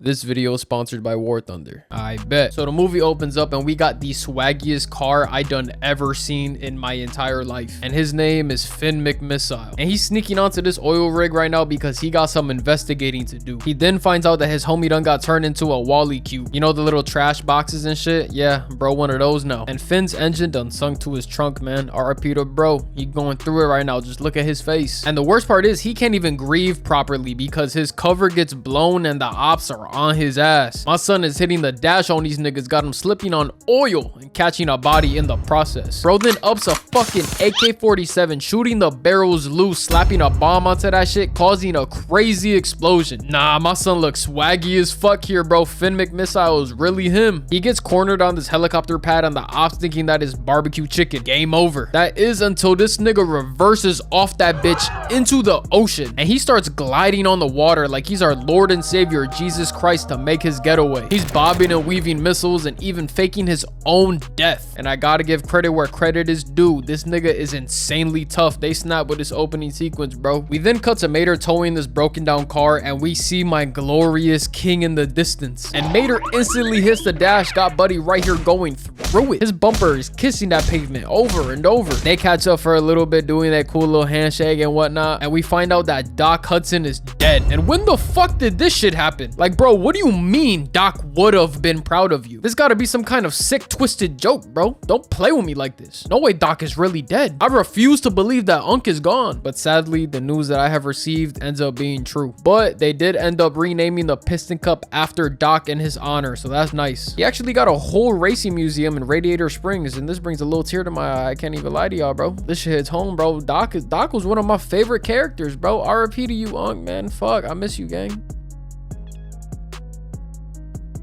This video is sponsored by War Thunder. I bet. So the movie opens up and we got the swaggiest car I done ever seen in my entire life. And his name is McMissile. And he's sneaking onto this oil rig right now because he got some investigating to do. He then finds out that his homie done got turned into a Wally cube. You know the little trash boxes and shit? Yeah, bro, one of those now. And Finn's engine done sunk to his trunk, man. RIP to bro. He going through it right now. Just look at his face. And the worst part is he can't even grieve properly because his cover gets blown and the ops are on his ass. My son is hitting the dash on these niggas, got him slipping on oil and catching a body in the process. Bro then ups a fucking AK-47, shooting the barrels loose, slapping a bomb onto that shit, causing a crazy explosion. Nah, my son looks swaggy as fuck here, bro. Finn McMissile is really him. He gets cornered on this helicopter pad and the ops thinking that is barbecue chicken. Game over. That is until this nigga reverses off that bitch into the ocean and he starts gliding on the water like he's our Lord and Savior Jesus Christ to make his getaway. He's bobbing and weaving missiles and even faking his own death. And I gotta give credit where credit is due. This nigga is insanely tough. They snap with this opening sequence, bro. We then cut to MATER towing this broken down car and we see my glorious king in the distance. And MATER instantly hits the dash, got buddy right here going through it. His bumper is kissing that pavement over and over. They catch up for a little bit doing that cool little handshake and whatnot. And we find out that Doc Hudson is dead. And when the fuck did this shit happen? Like, bro, what do you mean Doc would have been proud of you? This gotta be some kind of sick twisted joke, bro. Don't play with me like this. No way Doc is really dead. I refuse to believe that Unc is gone. But sadly, the news that I have received ends up being true. But they did end up renaming the Piston Cup after Doc in his honor, so that's nice. He actually got a whole racing museum in Radiator Springs, and this brings a little tear to my eye. I can't even lie to y'all, bro. This shit hits home, bro. Doc was one of my favorite characters, bro. RIP to you, Unc, man. Fuck, I miss you, gang.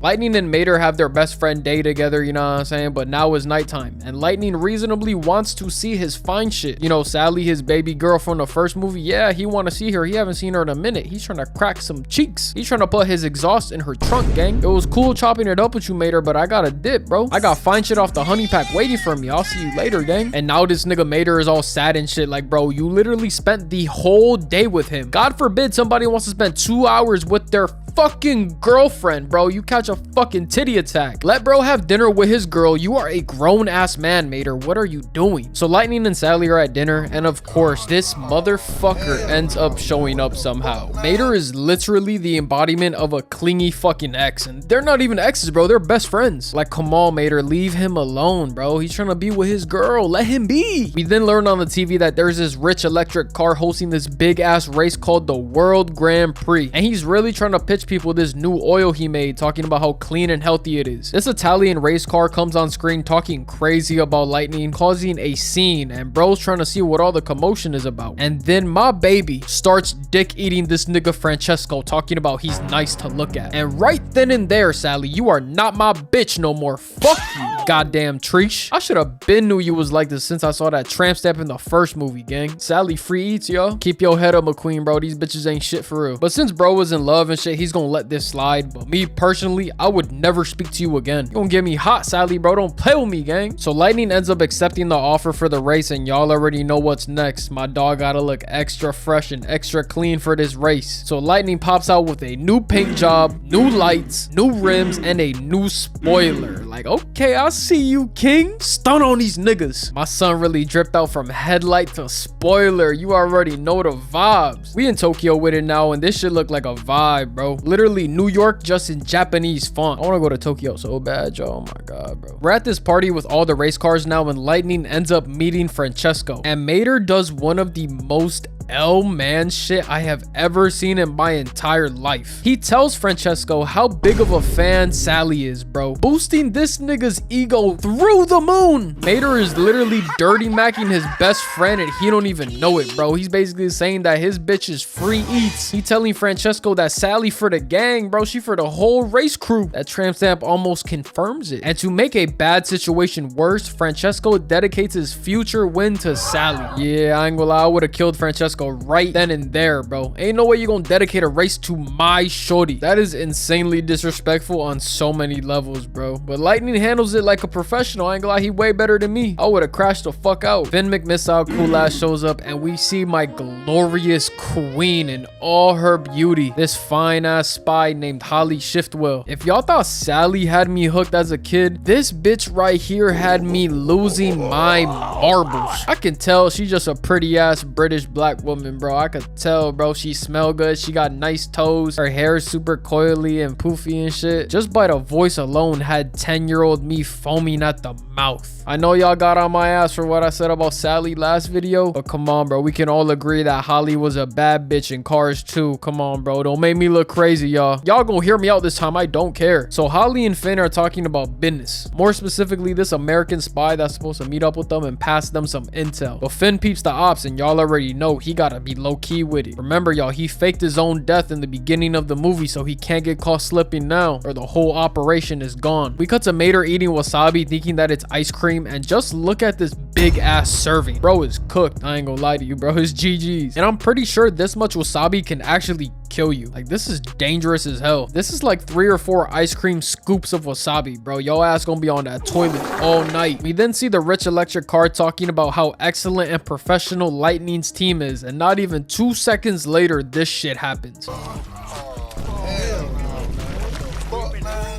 Lightning and MATER have their best friend day together, you know what I'm saying? But now it's nighttime and Lightning reasonably wants to see his fine shit. You know, Sally, his baby girl from the first movie, yeah, he want to see her. He haven't seen her in a minute. He's trying to crack some cheeks. He's trying to put his exhaust in her trunk, gang. It was cool chopping it up with you, MATER, but I got a dip, bro. I got fine shit off the honey pack waiting for me. I'll see you later, gang. And now this nigga MATER is all sad and shit. Like, bro, you literally spent the whole day with him. God forbid somebody wants to spend 2 hours with their fucking girlfriend, bro. You catch a fucking titty attack. Let bro have dinner with his girl. You are a grown-ass man, MATER. What are you doing? So Lightning and Sally are at dinner, and of course, this motherfucker ends up showing up somehow. MATER is literally the embodiment of a clingy fucking ex, and they're not even exes, bro. They're best friends. Like, come on, MATER. Leave him alone, bro. He's trying to be with his girl. Let him be. We then learn on the TV that there's this rich electric car hosting this big-ass race called the World Grand Prix, and he's really trying to pitch people this new oil he made, talking about how clean and healthy it is. This Italian race car comes on screen talking crazy about Lightning, causing a scene, and bro's trying to see what all the commotion is about. And then my baby starts dick eating this nigga Francesco, talking about he's nice to look at. And right then and there, Sally, you are not my bitch no more. Fuck you, goddamn Trish. I should have been knew you was like this since I saw that tramp stamp in the first movie, gang. Sally free eats, yo. Keep your head up, McQueen, bro. These bitches ain't shit for real. But since bro was in love and shit, he's gonna let this slide. But me personally, I would never speak to you again. You gonna get me hot, Sally, bro. Don't play with me, gang. So Lightning ends up accepting the offer for the race, and y'all already know what's next. My dog gotta look extra fresh and extra clean for this race. So Lightning pops out with a new paint job, new lights, new rims, and a new spoiler. Like, okay, I see you, king. Stun on these niggas. My son really dripped out from headlight to spoiler. You already know the vibes. We in Tokyo with it now, and this shit look like a vibe, bro. Literally New York just in Japanese font. I want to go to Tokyo so bad, yo. Oh my god, bro. We're at this party with all the race cars now, and Lightning ends up meeting Francesco, and MATER does one of the most man shit I have ever seen in my entire life. He tells Francesco how big of a fan Sally is, bro, boosting this nigga's ego through the moon. MATER is literally dirty macking his best friend and he don't even know it, bro. He's basically saying that his bitch is free eats. He telling Francesco that Sally for the gang, bro. She for the whole race crew. That tramp stamp almost confirms it. And to make a bad situation worse, Francesco dedicates his future win to Sally. Yeah, I ain't gonna lie, I would have killed Francesco Frisco right then and there, bro. Ain't no way you gonna dedicate a race to my shorty. That is insanely disrespectful on so many levels, bro. But Lightning handles it like a professional. I ain't gonna lie, he way better than me. I would have crashed the fuck out. Finn McMissile cool ass shows up and we see my glorious queen in all her beauty. This fine ass spy named Holly Shiftwell. If y'all thought Sally had me hooked as a kid, this bitch right here had me losing my marbles. I can tell she's just a pretty ass British black woman, bro. I could tell, bro. She smell good. She got nice toes. Her hair is super coily and poofy and shit. Just by the voice alone had 10-year-old me foaming at the mouth. I know y'all got on my ass for what I said about Sally last video, but come on, bro. We can all agree that Holly was a bad bitch in Cars 2. Come on, bro. Don't make me look crazy, y'all. Y'all gonna hear me out this time. I don't care. So Holly and Finn are talking about business. More specifically, this American spy that's supposed to meet up with them and pass them some intel. But Finn peeps the ops and y'all already know he gotta be low-key with it. Remember, y'all, he faked his own death in the beginning of the movie so he can't get caught slipping now or the whole operation is gone. We cut to Mater eating wasabi thinking that it's ice cream, and just look at this big ass serving. Bro is cooked. I ain't gonna lie to you, bro. It's GG's. And I'm pretty sure this much wasabi can actually kill you. Like, this is dangerous as hell. This is like 3 or 4 ice cream scoops of wasabi, bro. Yo ass gonna be on that toilet all night. We then see the rich electric car talking about how excellent and professional Lightning's team is, and not even 2 seconds later this shit happens.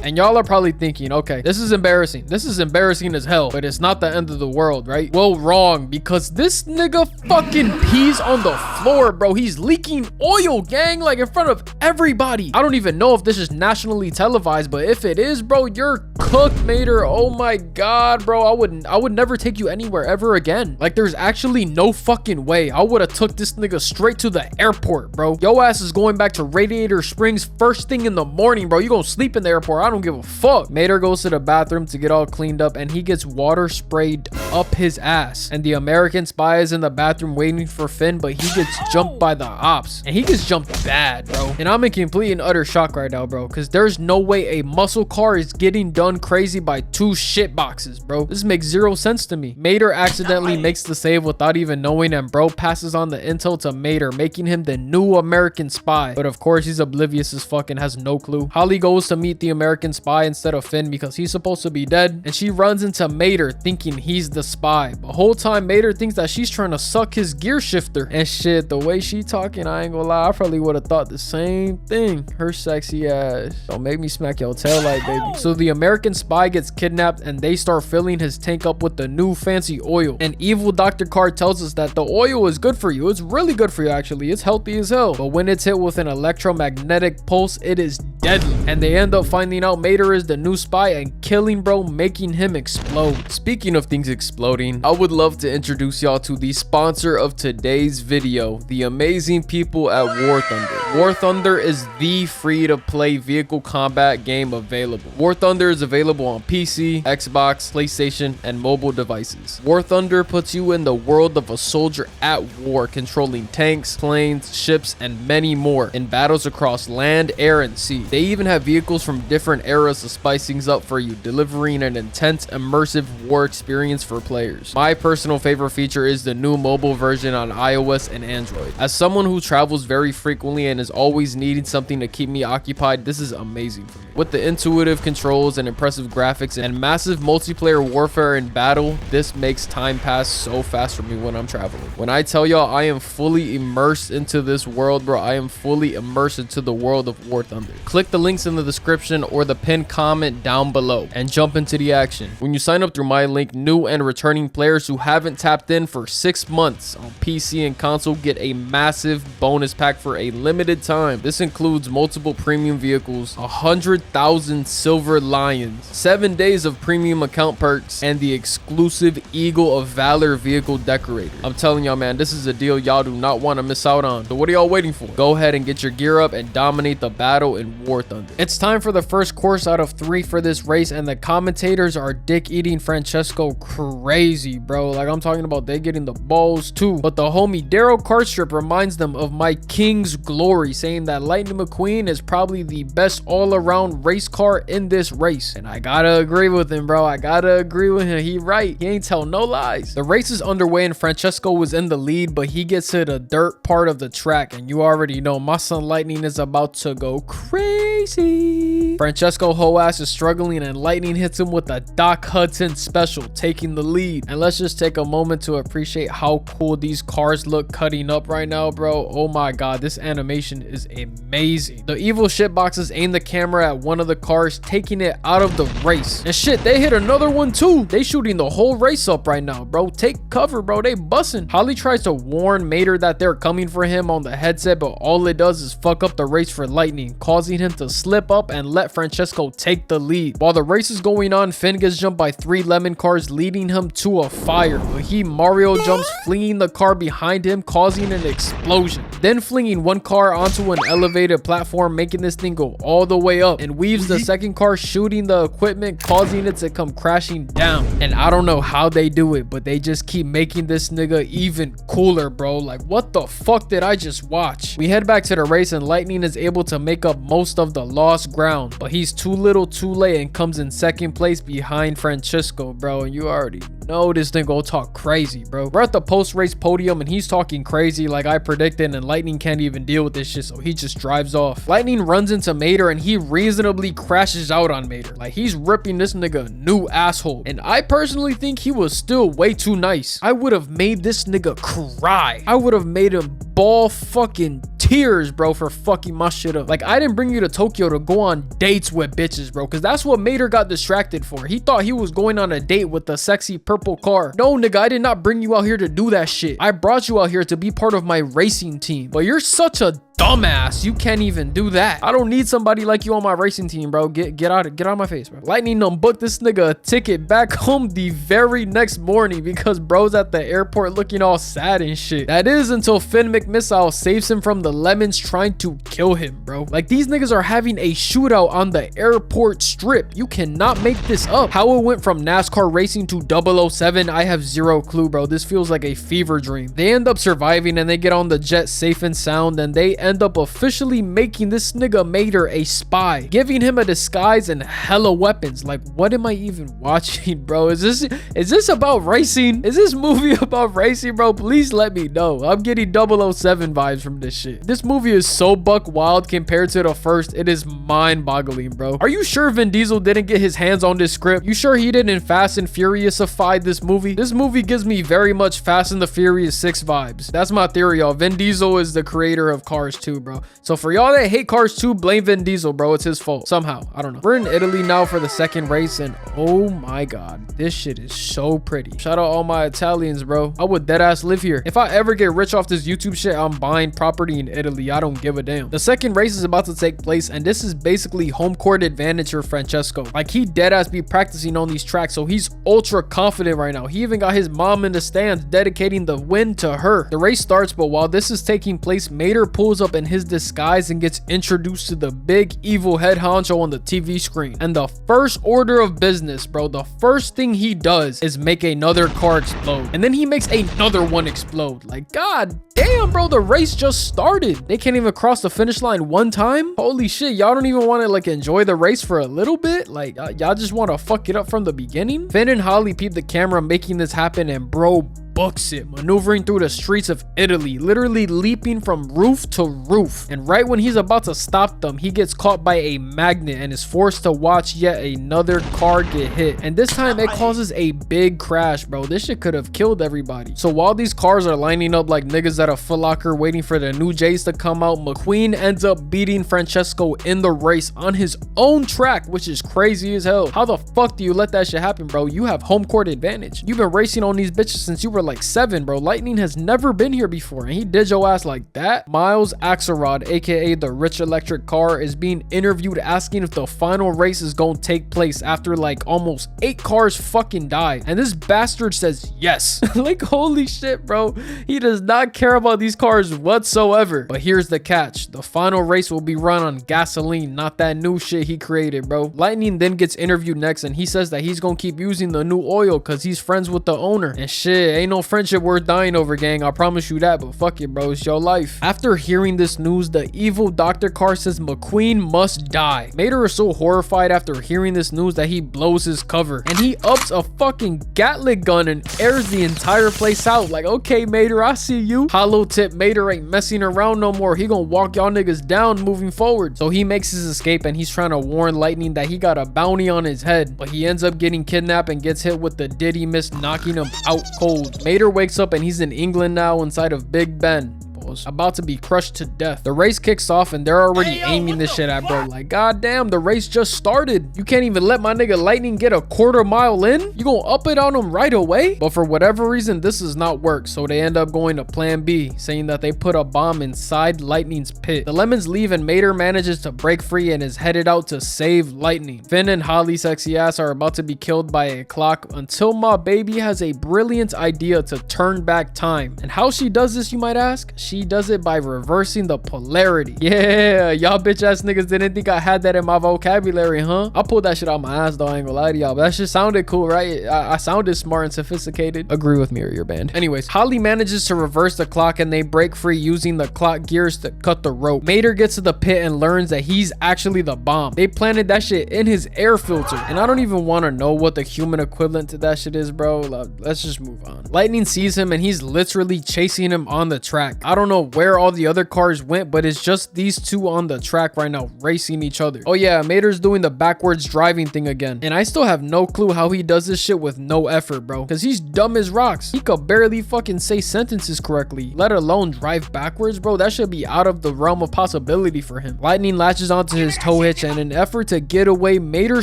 And y'all are probably thinking, okay, this is embarrassing. This is embarrassing as hell, but it's not the end of the world, right? Well, wrong, because this nigga fucking pees on the floor, bro. He's leaking oil, gang, like in front of everybody. I don't even know if this is nationally televised, but if it is, bro, you're cooked, Mater. Oh my God, bro. I would never take you anywhere ever again. Like, there's actually no fucking way. I would have took this nigga straight to the airport, bro. Yo ass is going back to Radiator Springs first thing in the morning, bro. You gonna sleep in the airport. I don't give a fuck. Mater goes to the bathroom to get all cleaned up and he gets water sprayed up his ass. And the American spy is in the bathroom waiting for Finn, but he gets jumped by the ops. And he gets jumped bad, bro. And I'm in complete and utter shock right now, bro, because there's no way a muscle car is getting done crazy by 2 shit boxes, bro. This makes 0 sense to me. Mater accidentally makes the save without even knowing, and bro passes on the intel to Mater, making him the new American spy. But of course, he's oblivious as fuck and has no clue. Holly goes to meet the American spy instead of Finn because he's supposed to be dead, and she runs into Mater thinking he's the spy. The whole time Mater thinks that she's trying to suck his gear shifter. And shit, the way she talking, I ain't gonna lie, I probably would have thought the same thing. Her sexy ass. Don't make me smack your tail light, baby. So the American spy gets kidnapped and they start filling his tank up with the new fancy oil. And evil Dr. Card tells us that the oil is good for you. It's really good for you, actually. It's healthy as hell. But when it's hit with an electromagnetic pulse, it is deadly. And they end up finding out Mater is the new spy and killing bro, making him explode. Speaking of things exploding, I would love to introduce y'all to the sponsor of today's video, the amazing people at War Thunder. War Thunder is the free-to-play vehicle combat game available. War Thunder is available on PC, Xbox, PlayStation, and mobile devices. War Thunder puts you in the world of a soldier at war, controlling tanks, planes, ships, and many more in battles across land, air, and sea. They even have vehicles from different eras to spice things up for you, delivering an intense, immersive war experience for players. My personal favorite feature is the new mobile version on iOS and Android. As someone who travels very frequently and is always needing something to keep me occupied, this is amazing for me. With the intuitive controls and impressive graphics and massive multiplayer warfare in battle, this makes time pass so fast for me when I'm traveling. When I tell y'all I am fully immersed into this world, bro, I am fully immersed into the world of War Thunder. Click the links in the description or the pinned comment down below and jump into the action. When you sign up through my link, new and returning players who haven't tapped in for 6 months on PC and console get a massive bonus pack for a limited time. This includes multiple premium vehicles, 100,000 silver lions, 7 days of premium account perks, and the exclusive Eagle of Valor vehicle decorator. I'm telling y'all, man, this is a deal y'all do not want to miss out on. So what are y'all waiting for? Go ahead and get your gear up and dominate the battle in War Thunder. It's time for the first course out of 3 for this race, and the commentators are dick eating Francesco crazy, bro. Like, I'm talking about they getting the balls too. But the homie Daryl Carstrip reminds them of my king's glory, saying that Lightning McQueen is probably the best all-around race car in this race. And I gotta agree with him, bro. I gotta agree with him. He right. He ain't tell no lies. The race is underway and Francesco was in the lead, but he gets to the dirt part of the track, and you already know my son Lightning is about to go crazy. Francesco whole ass is struggling, and Lightning hits him with a Doc Hudson special, taking the lead. And let's just take a moment to appreciate how cool these cars look cutting up right now, bro. Oh my god, this animation is amazing. The evil shitboxes aim the camera at one of the cars, taking it out of the race. And shit, they hit another one too. They shooting the whole race up right now, bro. Take cover, bro. They bussin'. Holly tries to warn MATER that they're coming for him on the headset, but all it does is fuck up the race for Lightning, causing him to slip up and let Francesco take the lead. While the race is going on, Finn gets jumped by 3 lemon cars, leading him to a fire, but he Mario jumps, flinging the car behind him, causing an explosion, then flinging one car onto an elevated platform, making this thing go all the way up, and weaves the second car, shooting the equipment, causing it to come crashing down. And I don't know how they do it, but they just keep making this nigga even cooler, bro. Like, what the fuck did I just watch? We head back to the race, and Lightning is able to make up most of the lost ground, but he's too little too late and comes in second place behind Francesco, bro. And you already know this thing go talk crazy, bro. We're at the post-race podium, and he's talking crazy like I predicted, and Lightning can't even deal with this shit, so he just drives off. Lightning runs into MATER, and he reasonably crashes out on MATER. Like, he's ripping this nigga a new asshole, and I personally think he was still way too nice. I would have made this nigga cry. I would have made him ball fucking tears, bro, for fucking my shit up. Like, I didn't bring you to Tokyo to go on dates with bitches, bro, because that's what MATER got distracted for. He thought he was going on a date with the sexy purple car. No, nigga, I did not bring you out here to do that shit. I brought you out here to be part of my racing team, but you're such a dumbass. You can't even do that. I don't need somebody like you on my racing team, bro. Get out of my face, bro. Lightning done booked this nigga a ticket back home the very next morning because bro's at the airport looking all sad and shit. That is until Finn McMissile saves him from the lemons trying to kill him, bro. Like, these niggas are having a shootout on the airport strip. You cannot make this up. How it went from NASCAR racing to 007, I have zero clue, bro. This feels like a fever dream. They end up surviving, and they get on the jet safe and sound, and they end up officially making this nigga MATER a spy, giving him a disguise and hella weapons. Like, what am I even watching, bro? Is this about racing? Is this movie about racing, bro? Please let me know. I'm getting 007 vibes from this shit. This movie is so buck wild compared to the first. It is mind-boggling, bro. Are you sure Vin Diesel didn't get his hands on this script? You sure he didn't Fast and Furious-ify this movie? This movie gives me very much Fast and the Furious 6 vibes. That's my theory, y'all. Vin Diesel is the creator of Cars 2, bro. So for y'all that hate Cars 2, blame Vin Diesel, bro. It's his fault. Somehow. I don't know. We're in Italy now for the second race, and oh my god, this shit is so pretty. Shout out all my Italians, bro. I would deadass live here. If I ever get rich off this YouTube shit, I'm buying property in Italy. I don't give a damn. The second race is about to take place, and this is basically home court advantage for Francesco. Like, he deadass be practicing on these tracks, so he's ultra confident right now. He even got his mom in the stands, dedicating the win to her. The race starts, but while this is taking place, MATER pulls up in his disguise and gets introduced to the big evil head honcho on the TV screen. And the first order of business, bro, the first thing he does is make another car explode, and then he makes another one explode. Like, god damn, bro, the race just started. They can't even cross the finish line one time. Holy shit, y'all don't even want to like enjoy the race for a little bit? Like, y'all just want to fuck it up from the beginning? Finn and Holly peep the camera making this happen, and bro books it, maneuvering through the streets of Italy, literally leaping from roof to roof. And right when he's about to stop them, he gets caught by a magnet and is forced to watch yet another car get hit. And this time it causes a big crash, bro. This shit could have killed everybody. So while these cars are lining up like niggas at a Foot Locker waiting for the new J's to come out, McQueen ends up beating Francesco in the race on his own track, which is crazy as hell. How the fuck do you let that shit happen, bro? You have home court advantage. You've been racing on these bitches since you were like 7, bro. Lightning has never been here before, and he did your ass like that. Miles Axelrod, aka the rich electric car, is being interviewed asking if the final race is gonna take place after like almost 8 cars fucking died, and this bastard says yes. Like, holy shit, bro. He does not care about these cars whatsoever. But here's the catch: the final race will be run on gasoline, not that new shit he created, bro. Lightning then gets interviewed next, and he says that he's gonna keep using the new oil because he's friends with the owner. And shit, ain't no friendship worth dying over, gang, I promise you that. But fuck it, bro, it's your life. After hearing this news, the evil Dr. Carr says McQueen must die. Mater is so horrified after hearing this news that he blows his cover, and he ups a fucking Gatling gun and airs the entire place out. Like, okay, Mater, I see you. Hollow tip Mater ain't messing around no more. He gonna walk y'all niggas down moving forward. So he makes his escape, and he's trying to warn Lightning that he got a bounty on his head, but he ends up getting kidnapped and gets hit with the Diddy miss, knocking him out cold. Mater wakes up and he's in England now, inside of Big Ben, about to be crushed to death. The race kicks off and they're already aiming this shit at bro. Like, goddamn, the race just started. You can't even let my nigga Lightning get a quarter mile in? You gonna up it on him right away? But for whatever reason, this does not work, so they end up going to plan B, saying that they put a bomb inside Lightning's pit. The lemons leave and Mater manages to break free and is headed out to save Lightning. Finn and Holly's sexy ass are about to be killed by a clock until my baby has a brilliant idea to turn back time. And how she does this, you might ask? She does it by reversing the polarity. Yeah, y'all bitch ass niggas didn't think I had that in my vocabulary, huh? I pulled that shit out my ass though, I ain't gonna lie to y'all, but that shit sounded cool, right? I sounded smart and sophisticated. Agree with me or your band. Anyways, Holly manages to reverse the clock and they break free using the clock gears to cut the rope. Mater gets to the pit and learns that he's actually the bomb. They planted that shit in his air filter, and I don't even want to know what the human equivalent to that shit is, bro. Let's just move on. Lightning sees him and he's literally chasing him on the track. I don't know where all the other cars went, but it's just these two on the track right now racing each other. Oh yeah, Mater's doing the backwards driving thing again, and I still have no clue how he does this shit with no effort, bro, because he's dumb as rocks. He could barely fucking say sentences correctly, let alone drive backwards, bro. That should be out of the realm of possibility for him. Lightning latches onto his tow hitch, and in an effort to get away, Mater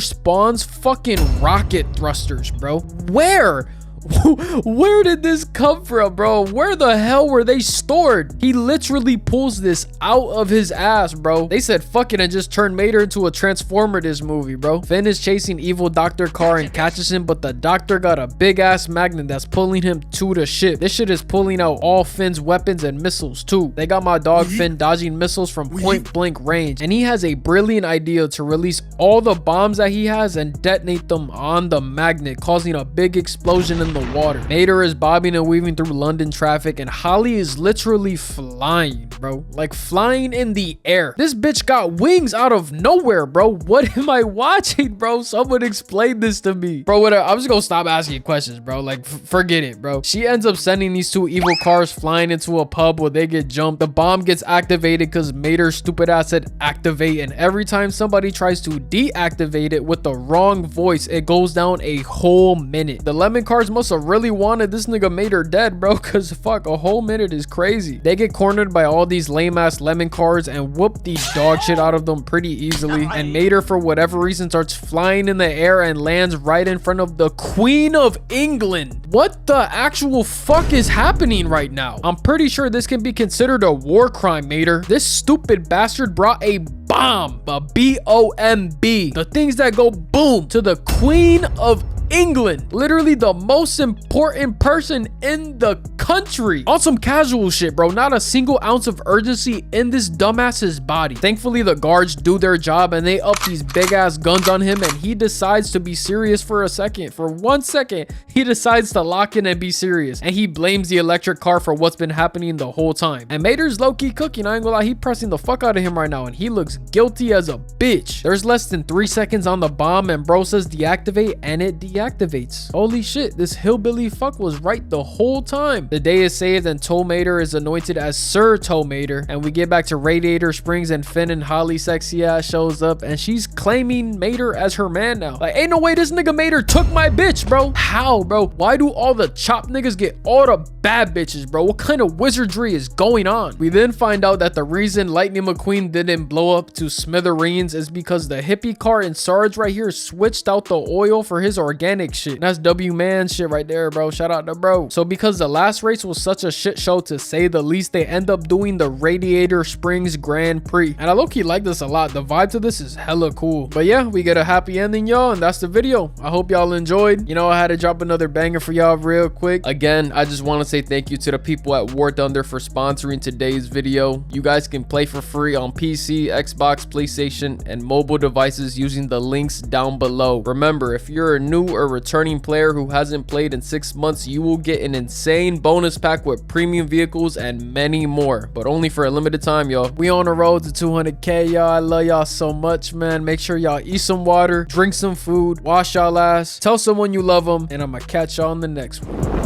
spawns fucking rocket thrusters, bro. Where did this come from, bro? Where the hell were they stored? He literally pulls this out of his ass, bro. They said fuck it and just turned Mater into a transformer this movie, bro. Finn is chasing evil Dr. Carr and catches him, but the doctor got a big ass magnet that's pulling him to the ship. This shit is pulling out all Finn's weapons and missiles too. They got my dog Finn dodging missiles from point blank range, and he has a brilliant idea to release all the bombs that he has and detonate them on the magnet, causing a big explosion in the water. Mater is bobbing and weaving through London traffic, and Holly is literally flying, bro. Like flying in the air. This bitch got wings out of nowhere, bro. What am I watching, bro? Someone explain this to me. Bro, whatever. I'm just gonna stop asking questions, bro. Like, forget it, bro. She ends up sending these two evil cars flying into a pub where they get jumped. The bomb gets activated because Mater's stupid ass said activate, and every time somebody tries to deactivate it with the wrong voice, it goes down a whole minute. The lemon cars must have really wanted this nigga Mater dead, bro, because fuck, a whole minute is crazy. They get cornered by all these lame ass lemon cars and whoop the dog shit out of them pretty easily, and Mater for whatever reason starts flying in the air and lands right in front of the Queen of England. What the actual fuck is happening right now? I'm pretty sure this can be considered a war crime, Mater. This stupid bastard brought a bomb, a B-O-M-B, the things that go boom, to the Queen of England, literally the most important person in the country, on some casual shit, bro. Not a single ounce of urgency in this dumbass's body. Thankfully, the guards do their job and they up these big ass guns on him, and he decides to be serious for a second. For 1 second, he decides to lock in and be serious, and he blames the electric car for what's been happening the whole time. And Mater's low-key cooking, I ain't gonna lie. He pressing the fuck out of him right now, and he looks guilty as a bitch. There's less than 3 seconds on the bomb, and bro says deactivate, and it deactivates. Holy shit, this hillbilly fuck was right the whole time. The day is saved, and Tow Mater is anointed as Sir Tow Mater, and we get back to Radiator Springs, and Finn and Holly sexy ass shows up, and she's claiming Mater as her man now. Like, ain't no way this nigga Mater took my bitch, bro. How, bro? Why do all the chop niggas get all the bad bitches, bro? What kind of wizardry is going on? We then find out that the reason Lightning McQueen didn't blow up to smithereens is because the hippie car in Sarge right here switched out the oil for his organic organic shit. That's W man shit right there, bro. Shout out to bro. So because the last race was such a shit show to say the least, they end up doing the Radiator Springs Grand Prix. And I low-key like this a lot. The vibe to this is hella cool. But yeah, we get a happy ending, y'all, and that's the video. I hope y'all enjoyed. You know, I had to drop another banger for y'all real quick. Again, I just want to say thank you to the people at War Thunder for sponsoring today's video. You guys can play for free on PC, Xbox, PlayStation, and mobile devices using the links down below. Remember, if you're a new or returning player who hasn't played in 6 months, you will get an insane bonus pack with premium vehicles and many more, but only for a limited time, y'all. We on the road to 200K, y'all. I love y'all so much, man. Make sure y'all eat some water, drink some food, wash y'all ass, tell someone you love them, and I'm gonna catch y'all on the next one.